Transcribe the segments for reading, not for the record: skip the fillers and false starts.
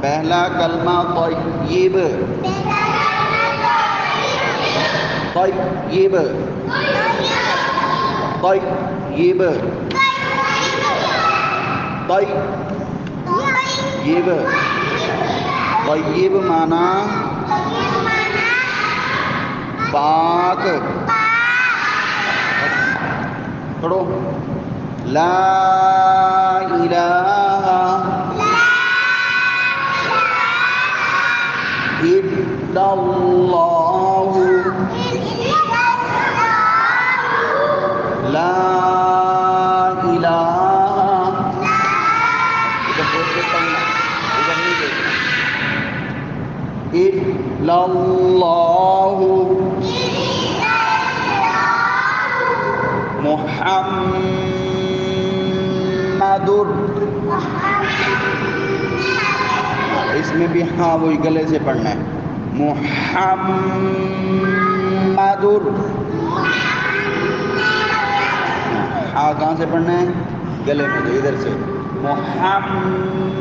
पहला कलमा तय्यिब, तय्यिब, तय्यिब, तय्यिब। तय्यिब माना पाक। पढ़ो। ला इलाहा इल्लल्लाहु, ला इलाहा, इधर बोल के पढ़ना, इधर नहीं देखना। इल्लल्लाहु मुहम्मदुर, इसमें भी हाँ वही गले से पढ़ना है। मुहम्मदुर, हाँ कहाँ से पढ़ना है? गले में, तो इधर से मुहम्मदुर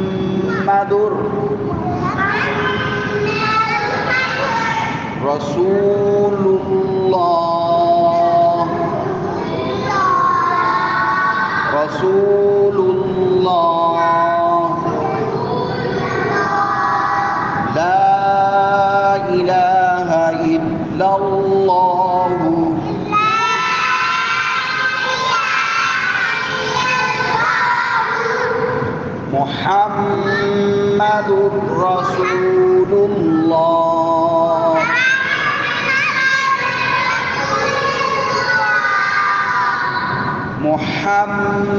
रसूलुल्लाह, रसूलुल्लाह, ला इलाहा इल्लल्लाहु, मुहम्मदुर रसूलुल्लाह, मुहम्मदुर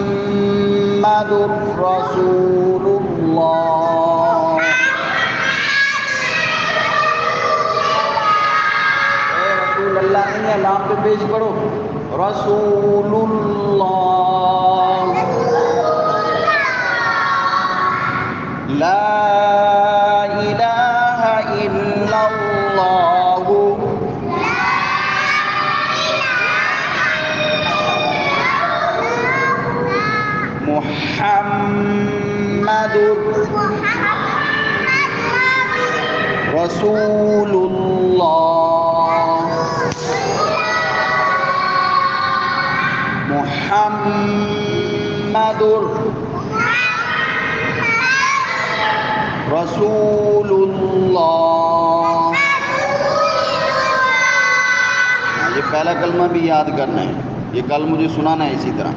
रसूलुल्लाह। रसूलुल्लाह नहीं है, लाम पे पेश करो। रसूलुल्लाह, ला इलाहा इल्लल्लाहु, मुहम्मदुर रसूलुल्लाह, मुहम्मदुर रसूलुल्लाह। ये पहला कलमा भी याद करना है, ये कल मुझे सुनाना है इसी तरह।